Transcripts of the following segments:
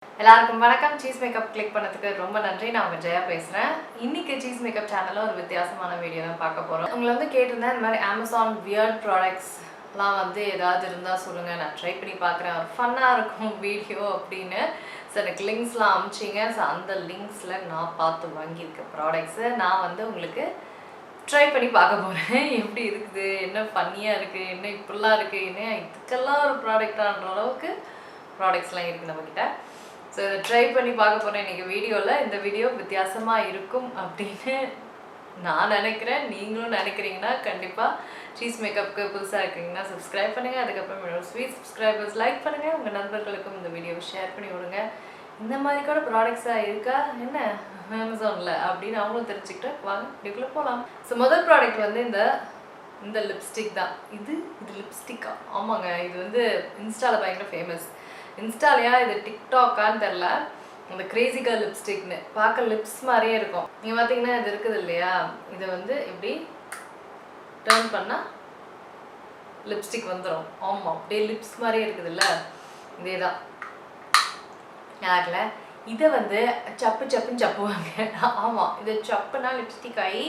எல்லாருக்கும் வணக்கம். Cheese makeup click பண்ணதுக்கு ரொம்ப நன்றி. நான் உங்க ஜெயா பேசுறேன். இன்னைக்கு சீஸ் மேக்கப் சேனல்ல ஒரு வித்தியாசமான வீடியோ தான் பார்க்க போறோம். உங்களை வந்து கேட்டிருந்தேன் இந்த மாதிரி அமேசான் வியர்ட் ப்ராடக்ட்ஸ்லாம் வந்து ஏதாவது இருந்தால் சொல்லுங்க, நான் ட்ரை பண்ணி பார்க்குறேன், ஒரு ஃபன்னாக இருக்கும் வீடியோ அப்படின்னு. ஸோ எனக்கு லிங்க்ஸ்லாம் அனுப்பிச்சிங்க. ஸோ அந்த லிங்க்ஸில் நான் பார்த்து வாங்கியிருக்க ப்ராடக்ட்ஸை நான் வந்து உங்களுக்கு ட்ரை பண்ணி பார்க்க போகிறேன். எப்படி இருக்குது, என்ன ஃபன்னியாக இருக்குது, என்ன இப்படிலாம் இருக்குது, என்ன இதுக்கெல்லாம் ஒரு ப்ராடக்டான்ற அளவுக்கு ப்ராடக்ட்ஸ்லாம் இருக்குது நம்மக்கிட்ட. ஸோ இதை ட்ரை பண்ணி பார்க்க போகிறேன் இன்றைக்கி வீடியோவில். இந்த வீடியோ வித்தியாசமாக இருக்கும் அப்படின்னு நான் நினைக்கிறேன். நீங்களும் நினைக்கிறீங்கன்னா கண்டிப்பாக சீஸ் மேக்கப்புக்கு புதுசாக இருக்கீங்கன்னா சப்ஸ்கிரைப் பண்ணுங்கள். அதுக்கப்புறம் என்னோட ஸ்வீட் சப்ஸ்கிரைபர்ஸ் லைக் பண்ணுங்கள். உங்கள் நண்பர்களுக்கும் இந்த வீடியோவை ஷேர் பண்ணி விடுங்க. இந்த மாதிரி கூட ப்ராடக்ட்ஸாக இருக்கா என்ன அமேசானில் அப்படின்னு அவங்களும் தெரிஞ்சுக்கிட்டு வாங்க வீடியோக்குள்ளே போகலாம். ஸோ முதல் ப்ராடக்ட் வந்து இந்த லிப்ஸ்டிக் தான். இது லிப்ஸ்டிக்கா? ஆமாங்க, இது வந்து இன்ஸ்டாவில் பயங்கர ஃபேமஸ். இன்ஸ்டாலையா இது டிக்டாக்கான்னு தெரில. இந்த கிரேசி கேர்ள் லிப்ஸ்டிக்னு பார்க்க லிப்ஸ் மாதிரியே இருக்கும். நீங்கள் பார்த்தீங்கன்னா இது இருக்குது இல்லையா, இதை வந்து இப்படி டர்ன் பண்ணால் லிப்ஸ்டிக் வந்துடும். ஆமாம், அப்படியே லிப்ஸ் மாதிரியே இருக்குதுல்ல, இதே தான். யாரில் இதை வந்து சப்புன்னு சப்புவாங்க. ஆமாம், இது சப்புனா லிப்ஸ்டிக் ஆகி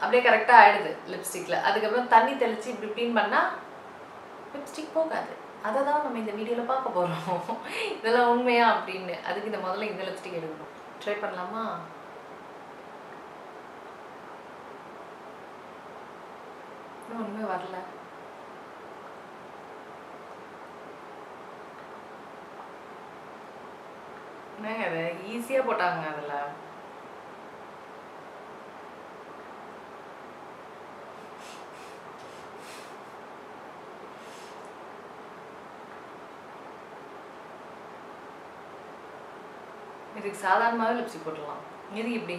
அப்படியே கரெக்டாக ஆகிடுது லிப்ஸ்டிக்கில். அதுக்கப்புறம் தண்ணி தெளித்து இப்படி இப்படின்னு பண்ணால் லிப்ஸ்டிக் போகாது. அதை தான் நம்ம இந்த வீடியோவில் பார்க்க போகிறோம். இதெல்லாம் உண்மையா அப்படின்னு. அதுக்கு இந்த முதல்ல இந்த லிப்ஸ்டிக் எடுக்கணும். ட்ரை பண்ணலாமா? இன்னும் ஒன்றுமே வரல. என்னங்க அது ஈஸியாக போட்டாங்க அதில். இதுக்கு சாதாரணமாகவே லிப்ஸ்டிக் போட்டுடலாம். இது இப்படி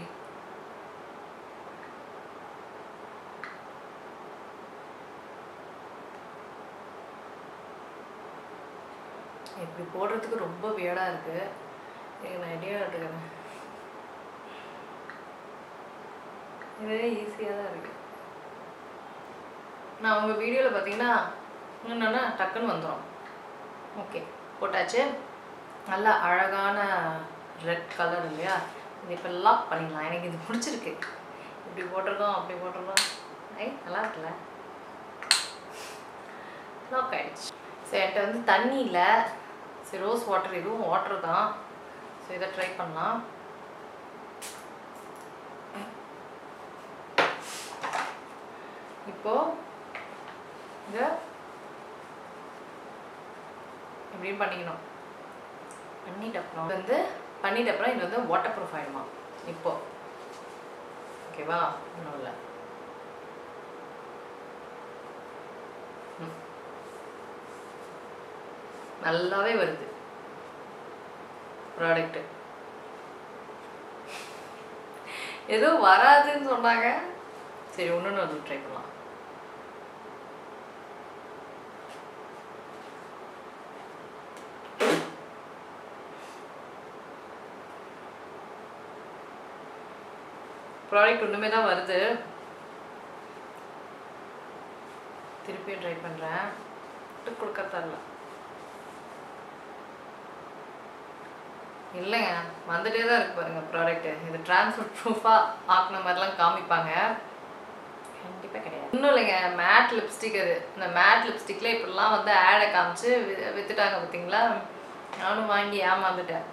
இப்படி போடுறதுக்கு ரொம்ப வியர்டாக இருக்குது. நான் ஐடியா எடுத்துக்கிறேன். இதே ஈஸியாக தான் இருக்குது. நான் உங்கள் வீடியோவில் பார்த்தீங்கன்னா என்னென்னா டக்குன்னு வந்துடும். ஓகே, போட்டாச்சு. நல்லா அழகான ரெட் கலர் இல்லையா, இது இப்போ லாக் பண்ணிடலாம். எனக்கு இது பிடிச்சிருக்கு. இப்படி போட்டிருக்கோம், அப்படி போட்டிருக்கோம். நல்லா இருக்குல்ல, லாக் ஆகிடுச்சு. ஸோ என்கிட்ட வந்து தண்ணி இல்லை. சரி, ரோஸ் வாட்டர், இதுவும் வாட்டர் தான். ஸோ இதை ட்ரை பண்ணலாம். இப்போது இதை இப்படின்னு பண்ணிக்கணும். பண்ணிட்டப்புறம் இது வந்து வாட்டர் ப்ரூஃப் ஆகிடுமா இப்போ. ஓகேவா? ஒன்றும் இல்லை. நல்லாவே வருது ப்ராடக்ட்டு. ஏதோ வராதுன்னு சொன்னாங்க. சரி, ஒன்று அது ட்ரை பண்ணலாம். ப்ராடக்ட் ஒன்றுமே தான் வருது. திருப்பியும் ட்ரை பண்ணுறேன். கொடுக்கறதில்ல. இல்லைங்க, வந்துட்டே தான் இருக்கு பாருங்கள் ப்ராடக்ட்டு. இது டிரான்ஸ்ஃபர் ப்ரூஃபாக ஆக்கின மாதிரிலாம் காமிப்பாங்க. கண்டிப்பாக கிடையாது. இன்னும் இல்லைங்க, மேட் லிப்ஸ்டிக். அது இந்த மேட் லிப்ஸ்டிக்கில் இப்படிலாம் வந்து ஆடை காமிச்சு விற்றுட்டாங்க பார்த்தீங்களா. நானும் வாங்கி ஏமாந்துட்டேன்.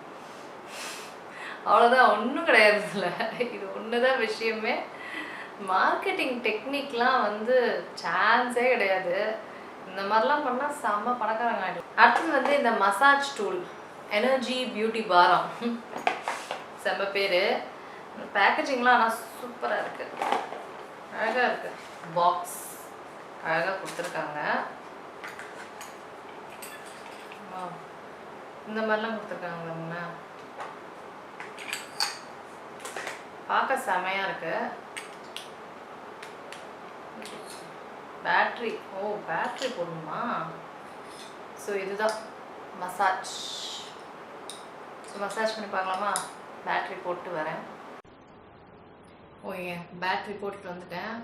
அவ்வளோதான், ஒன்றும் கிடையாது. இல்லை, இது ஒன்று தான் விஷயமே. மார்க்கெட்டிங் டெக்னிக்லாம் வந்து சான்ஸே கிடையாது. இந்த மாதிரிலாம் பண்ணால் செம்ம பணக்காரங்க ஆகிடும். அடுத்தது வந்து இந்த மசாஜ் டூல் எனர்ஜி பியூட்டி பாரம். செம்ம பேர். பேக்கேஜிங்லாம் ஆனால் சூப்பராக இருக்குது, அழகாக இருக்குது. பாக்ஸ் அழகாக கொடுத்துருக்காங்க. இந்த மாதிரிலாம் கொடுத்துருக்காங்க. பார்க்க செமையாக இருக்கு. பேட்ரி, பேட்ரி போடணுமா? ஸோ இதுதான் மசாஜ். ஸோ மசாஜ் பண்ணி பார்க்கலாமா? பேட்ரி போட்டு வரேன். ஓகே, பேட்ரி போட்டுட்டு வந்துட்டேன்.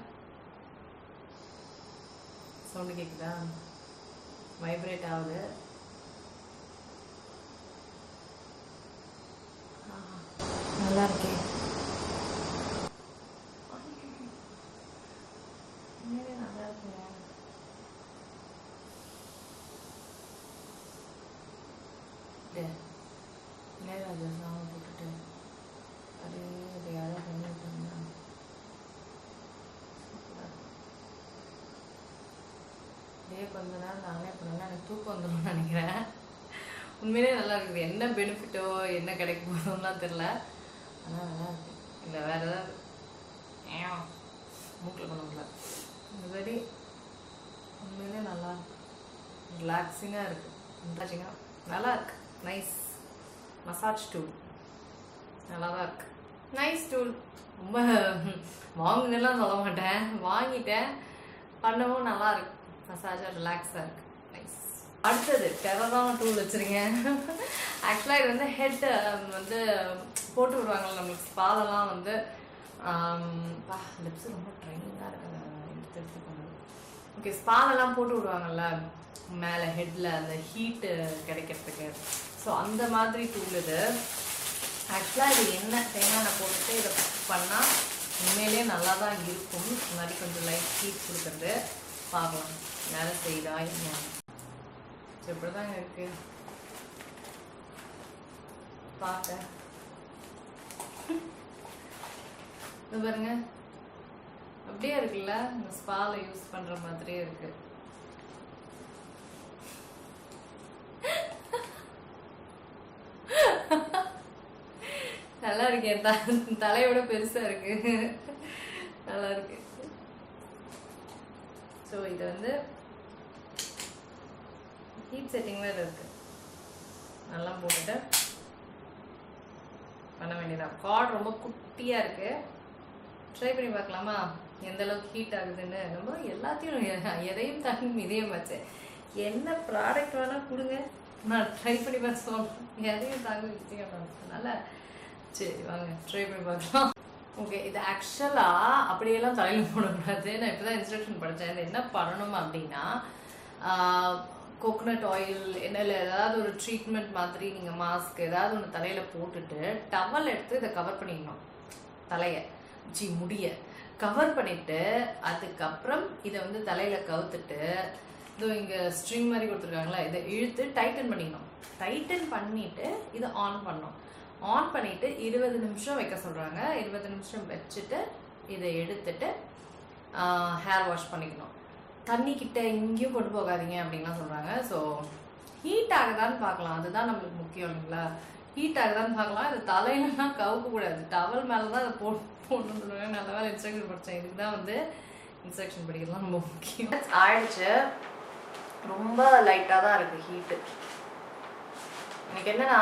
சவுண்டு கேட்குதா? வைப்ரேட் ஆகுது. பேசாமல் போட்டுட்டு அதே எதையாவது பண்ணிட்டு இதே கொஞ்ச நேரம் நானே பண்ணலாம். எனக்கு தூக்கம் வந்துடும் நினைக்கிறேன். உண்மையிலே நல்லா இருக்குது. என்ன பெனிஃபிட்டோ என்ன கிடைக்க போதும்லாம் தெரில. ஆனால் நல்லா இருக்கு. இல்லை வேறு ஏதாவது மூக்கில் பண்ண முடியல. இந்த மாதிரி உண்மையிலே நல்லா ரிலாக்ஸிங்காக இருக்குது. நல்லா இருக்கு. நைஸ் மசாஜ் டூல் நல்லா தான் இருக்கு. Nice tool. ரொம்ப வாங்கினெல்லாம் சொல்ல மாட்டேன், வாங்கிட்டேன். பண்ணவும் நல்லா இருக்கு. மசாஜாக ரிலாக்ஸாக இருக்கு. நைஸ். அடுத்தது டெரரான டூல் வச்சுருக்கேன். ஆக்சுவலாக இது வந்து ஹெட் வந்து போட்டு விடுவாங்கள்ல நம்மளுக்கு ஸ்பாலெல்லாம் வந்து லிப்ஸ் ரொம்ப ட்ரைனிங்காக இருக்குது. எடுத்து பண்ணுது. ஓகே, ஸ்பாலெல்லாம் போட்டு விடுவாங்கள்ல மேலே ஹெட்டில் அந்த ஹீட்டு கிடைக்கிறதுக்கு. ஸோ அந்த மாதிரி டூல் இது. ஆக்சுவலாக இது என்ன தேங்காய் எண்ணெய் போட்டுட்டு இதை பண்ணால் உண்மையிலே நல்லா தான் இருக்கும். இந்த மாதிரி கொஞ்சம் லைட் ஹீட் கொடுக்குறது. பார்க்கலாம் வேலை செய்தா என்ன. ஸோ இப்படி தாங்க இருக்கு பார்க்க. இது பாருங்க அப்படியே இருக்குல்ல, இந்த ஸ்பால யூஸ் பண்ற மாதிரியே இருக்கு. நல்லா இருக்கு. என் தலையோட பெருசா இருக்கு. நல்லா இருக்கு. ஸோ இது வந்து ஹீட் செட்டிங் வேறு இருக்கு. நல்லா போட்டுட்டு பண்ண வேண்டியதான். கார்டு ரொம்ப குட்டியாக இருக்கு. ட்ரை பண்ணி பார்க்கலாமா எந்த அளவுக்கு ஹீட் ஆகுதுன்னு. ரொம்ப எல்லாத்தையும் எதையும் தாண்டி இதையும் வச்சேன். என்ன ப்ராடக்ட் வேணால் கொடுங்க, நான் ட்ரை பண்ணி பார்த்து சொல்கிறேன். எதையும் தாங்க விஷயம் அதனால சரி வாங்க ட்ரை பண்ணி பார்க்கலாம். ஓகே, இது ஆக்சுவலாக அப்படியெல்லாம் தலையில் போடக்கூடாது. நான் இப்போ தான் இன்ஸ்ட்ரக்ஷன் படித்தேன். இது என்ன பண்ணணும் அப்படின்னா, கோகோனட் ஆயில் எண்ணெயில் ஏதாவது ஒரு ட்ரீட்மெண்ட் மாதிரி நீங்கள் மாஸ்க் ஏதாவது ஒன்று தலையில் போட்டுட்டு டவல் எடுத்து இதை கவர் பண்ணிடணும். தலையை முடிய கவர் பண்ணிவிட்டு அதுக்கப்புறம் இதை வந்து தலையில் கவுத்துட்டு இதோ இங்கே ஸ்ட்ரிங் மாதிரி கொடுத்துருக்காங்களா, இதை இழுத்து டைட்டன் பண்ணிக்கணும். டைட்டன் பண்ணிவிட்டு இதை ஆன் பண்ணணும். ஆன் பண்ணிவிட்டு 20 நிமிஷம் வைக்க சொல்கிறாங்க. 20 நிமிஷம் வச்சுட்டு இதை எடுத்துட்டு ஹேர் வாஷ் பண்ணிக்கணும். தண்ணிக்கிட்ட எங்கேயும் கொண்டு போகாதீங்க அப்படின்லாம் சொல்கிறாங்க. ஸோ ஹீட் ஆகுதான்னு பார்க்கலாம், அதுதான் நம்மளுக்கு முக்கியம் இல்லைங்களா. ஹீட் ஆகுதான்னு பார்க்கலாம். இது தலையிலலாம் கவுக்கக்கூடாது, டவல் மேலே தான் அதை போடணும்னு சொல்லுவாங்க. நல்ல வேலை இன்ஸ்ட்ரக்ஷன் படித்தேன். இதுக்கு தான் வந்து இன்ஸ்ட்ரக்ஷன் படிக்கிறதுலாம் ரொம்ப முக்கியம். ஆயிடுச்சு. ரொம்ப லைட்டாக தான் இருக்குது ஹீட்டு. எனக்கு என்னன்னா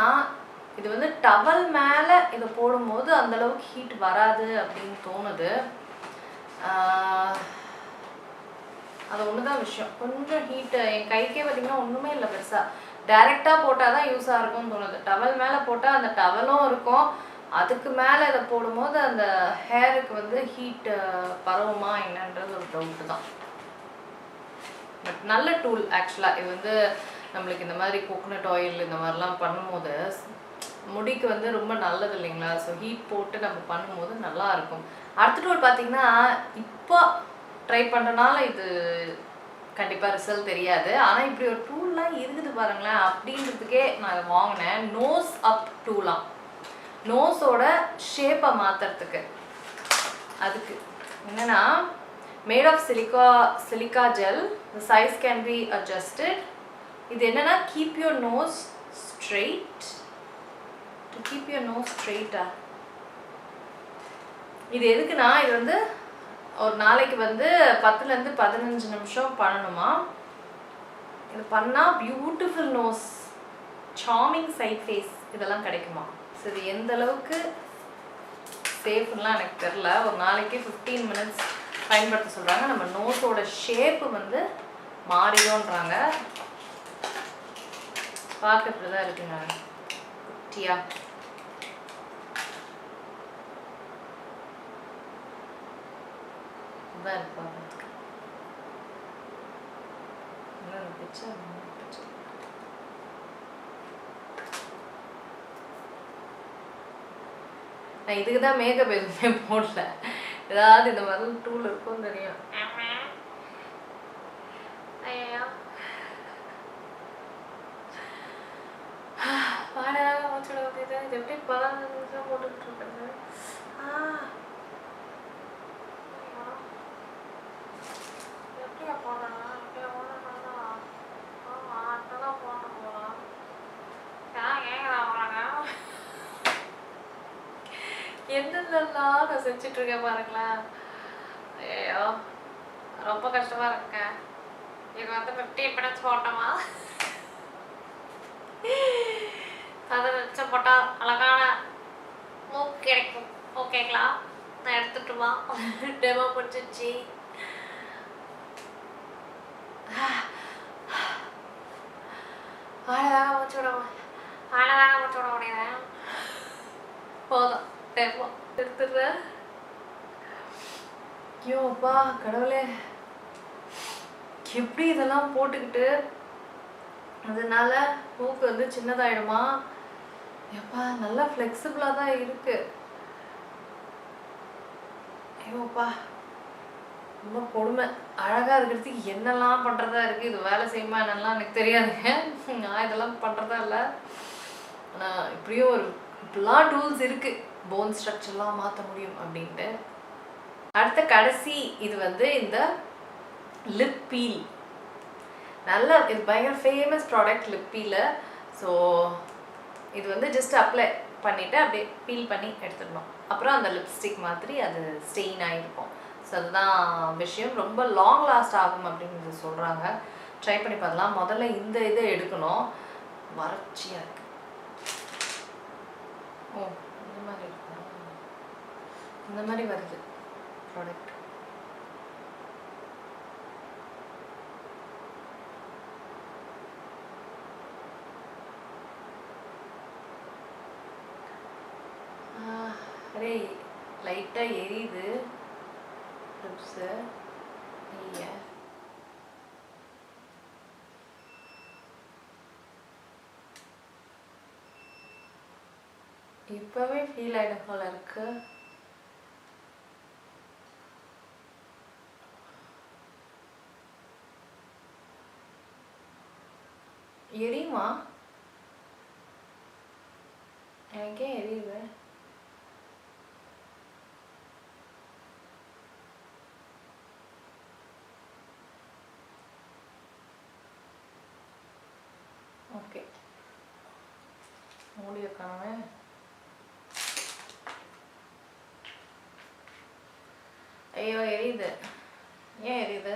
இது வந்து டவல் மேலே இதை போடும்போது அந்தளவுக்கு ஹீட் வராது அப்படின்னு தோணுது. அது ஒன்று தான் விஷயம். கொஞ்சம் ஹீட்டு என் கைக்கே பார்த்திங்கன்னா ஒன்றுமே இல்லை பெருசாக. டைரெக்டாக போட்டால் தான் யூஸாக இருக்கும்னு தோணுது. டவல் மேலே போட்டால் அந்த டவலும் இருக்கும், அதுக்கு மேலே இதை போடும்போது அந்த ஹேருக்கு வந்து ஹீட் பரவுமா என்னன்றது ஒரு டவுட்டு தான். பட் நல்ல டூல் ஆக்சுவலாக. இது வந்து நம்மளுக்கு இந்த மாதிரி கோகோனட் ஆயில் இந்த மாதிரிலாம் பண்ணும்போது முடிக்கு வந்து ரொம்ப நல்லது இல்லைங்களா. ஸோ ஹீட் போட்டு நம்ம பண்ணும்போது நல்லா இருக்கும். அடுத்த டூல் பார்த்தீங்கன்னா இப்போ ட்ரை பண்ணுறனால இது கண்டிப்பாக ரிசல்ட் தெரியாது. ஆனால் இப்படி ஒரு டூல்லாம் இருக்குது பாருங்களேன் அப்படின்றதுக்கே நான் வாங்கினேன். நோஸ் அப் டூலாம், நோஸோட ஷேப்பை மாற்றுறதுக்கு. அதுக்கு என்னென்னா made of silica gel, size can be adjusted. இது என்னென்னா keep your nose straight. To keep your nose ஸ்ட்ரெயிட்டா. இது எதுக்குன்னா இது வந்து ஒரு நாளைக்கு வந்து 10லேருந்து 15 நிமிஷம் பண்ணணுமா. இது பண்ணால் beautiful nose, charming side face இதெல்லாம் கிடைக்குமா. ஸோ இது எந்த அளவுக்கு சேஃப்லாம் எனக்கு தெரில. ஒரு நாளைக்கு 15 மினிட்ஸ் பயன்படுத்த சொல்கிறாங்க. நம்ம நோஸோட ஷேப்பு வந்து மாறிடும்ன்றாங்க. பார்க்க இப்படி தான் இருக்குங்க குட்டியா. தான் இருக்கு பார்க்கறதுக்கு. நான் இதுக்கு தான் மேக்கப் எதுவுமே போடல. ஏதாவது இந்த மாதிரி டூல் இருக்கும் தெரியும். இது எப்படி 15 நிமிஷம் போட்டுக்கிட்டு இருக்கிறது? எப்படியா போனேன்? அப்படியே போனேன்னா அங்கதான் போகணும் போகலாம். ஏன் போறாங்க? என்னென்னலாம் நான் செஞ்சுட்டு இருக்கேன் பாருங்களேன். ஐயோ ரொம்ப கஷ்டமா இருக்குங்க. இது வந்து 15 மினிட்ஸ் போட்டோமா, 15 நிமிஷம் போட்டால் அழகான மூக்கு கிடைக்கும். ஓகேங்களா? நான் எடுத்துட்டுமா? டெமோ பிடிச்சிச்சு. அழகாக மூச்சு விட முடியுது. போதும், டெமோ எடுத்துடுறேன். ஐயோப்பா கடவுளே, எப்படி இதெல்லாம் போட்டுக்கிட்டு அதனால மூக்கு வந்து சின்னதாயிடுமா? எப்பா நல்லா ஃப்ளெக்சிபிளாக தான் இருக்கு. ஐயோப்பா ரொம்ப கொடுமை. அழகாக இருக்கிறதுக்கு என்னெல்லாம் பண்ணுறதா இருக்குது. இது வேலை செய்யுமா என்னெல்லாம் எனக்கு தெரியாதுங்க. நான் இதெல்லாம் பண்ணுறதா இல்லை. ஆனால் இப்படியும் இப்படிலாம் டூல்ஸ் இருக்குது போன் ஸ்ட்ரக்சர்லாம் மாற்ற முடியும் அப்படின்ட்டு. அடுத்த கடைசி இது வந்து இந்த லிப் பீல். நல்லா இது பயங்கர famous product lip peel. So இது வந்து ஜஸ்ட் அப்ளை பண்ணிவிட்டு அப்படியே பீல் பண்ணி எடுத்துடணும். அப்புறம் அந்த லிப்ஸ்டிக் மாதிரி அது ஸ்டெயின் ஆகிருக்கும். ஸோ அதுதான் விஷயம். ரொம்ப லாங் லாஸ்ட் ஆகும் அப்படிங்கிறது சொல்கிறாங்க. ட்ரை பண்ணி பார்க்கலாம். முதல்ல இந்த இதை எடுக்கணும். வறட்சியாக இருக்குது. ஓ இந்த மாதிரி இருக்கும். இந்த மாதிரி வருது ப்ராடக்ட். அரே லைட்டாக எரியுது லிப்ஸு. ஐயா இப்போவே ஃபீல் ஆகிடும் போல இருக்கு. எரியுமா? எனக்கே எரியுது. ஓகே மூடி வைக்காம. ஐயோ எரியுது. ஏன் எரியுது?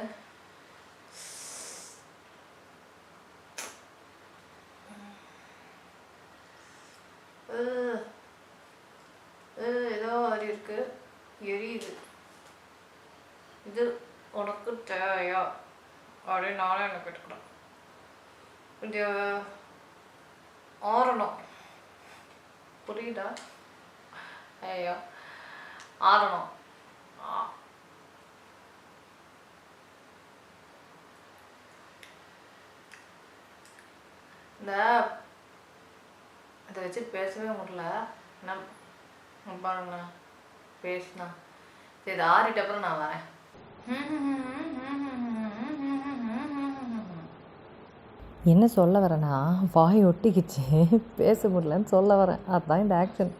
ஏதோ மாதிரி இருக்கு, எரியுது. இது உனக்கு தேவையா அப்படின்னு நானும் எனக்கு கேட்டுக்கிறேன். இது ஆறணும், புரியுதா? ஐயோ ஆறணும். இந்த இதை வச்சு பேசவே முடியல. என்ன பாருங்க பேசினா சரி. இது ஆறிட்ட அப்புறம் நான் வரேன். என்ன சொல்ல வரேன்னா, வாய் ஒட்டிக்கிச்சு, பேச முடியலன்னு சொல்ல வரேன். அதுதான் இந்த ஆக்ஷன்.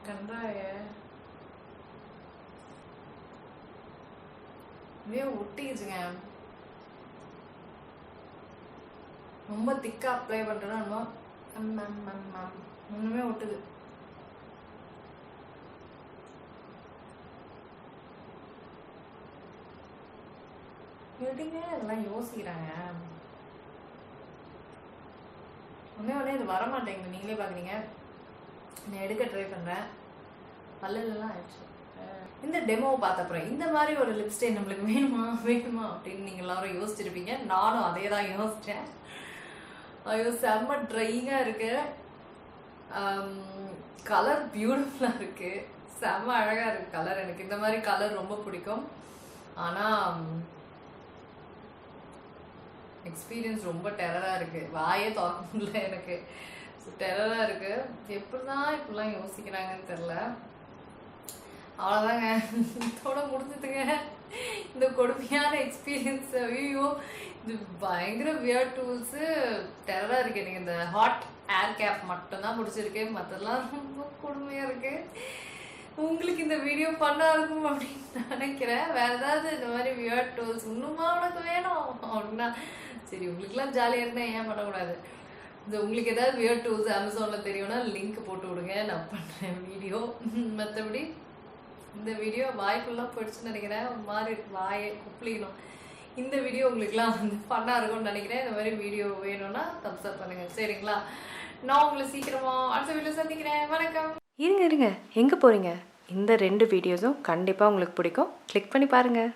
கண்டாய அப்படியே ஒட்டிக்கிச்சுங்க. ரொம்ப திக்கா அப்ளை பண்றேன்னா ஒண்ணுமே ஒட்டுது. எப்படிங்க இதெல்லாம் யோசிக்கிறாங்க? ஒன்னே இது வரமாட்டேங்குது. நீங்களே பாக்குறீங்க. நான் எடுக்க ட்ரை பண்றேன். பல்லெல்லாம் ஆயிடுச்சு. இந்த டெமோவை பார்த்த அப்புறம் இந்த மாதிரி ஒரு லிப்ஸ்டிக் நம்மளுக்கு வேணுமா அப்படின்னு நீங்கள் எல்லாரும் யோசிச்சிருப்பீங்க. நானும் அதே தான் யோசித்தேன். ஐயோ செம்ம ட்ரையிங்காக இருக்கு. கலர் பியூட்டிஃபுல்லாக இருக்கு, செம்ம அழகாக இருக்கு கலர். எனக்கு இந்த மாதிரி கலர் ரொம்ப பிடிக்கும். ஆனால் எக்ஸ்பீரியன்ஸ் ரொம்ப டெரராக இருக்குது, வாயே திறக்க முடியல எனக்கு. டெரராக இருக்குது. எப்படி தான் இப்படிலாம் யோசிக்கிறாங்கன்னு தெரில. அவ்வளோதாங்க, இதோட முடிஞ்சதுங்க இந்த கொடுமையான எக்ஸ்பீரியன்ஸ். ஐயோ இது பயங்கர வியர்ட் டூல்ஸு, டெரராக இருக்குது. எனக்கு இந்த ஹாட் ஏர் கேப் மட்டும்தான் பிடிச்சிருக்கு, மற்றெல்லாம் ரொம்ப கொடுமையாக இருக்குது. உங்களுக்கு இந்த வீடியோ பண்ணா இருக்கும் அப்படின்னு நினைக்கிறேன். வேறு ஏதாவது இந்த மாதிரி வியர்ட் டூல்ஸ் இன்னுமா உனக்கு வேணும் அப்படின்னா சரி, உங்களுக்குலாம் ஜாலியாக இருந்தால் ஏன் பண்ணக்கூடாது. இந்த உங்களுக்கு ஏதாவது வியர்ட் டூல்ஸ் அமேசானில் தெரியும்னா லிங்க் போட்டு விடுங்க, நான் பண்ணுறேன் வீடியோ. மற்றபடி இந்த வீடியோ வாய்க்குள்ளலாம் போயிடுச்சுன்னு நினைக்கிறேன். ஒரு மாதிரி வாயை குப்பிளிக்கணும். இந்த வீடியோ உங்களுக்குலாம் வந்து ஃபன்னாக இருக்கும்னு நினைக்கிறேன். இந்த மாதிரி வீடியோ வேணும்னா தம்ஸ் அப் பண்ணுங்கள், சரிங்களா? நான் உங்களை சீக்கிரமாக அடுத்த வீடியோ சந்திக்கிறேன். வணக்கம். இருங்க எங்கே போகிறீங்க? இந்த 2 வீடியோஸும் கண்டிப்பாக உங்களுக்கு பிடிக்கும். கிளிக் பண்ணி பாருங்கள்.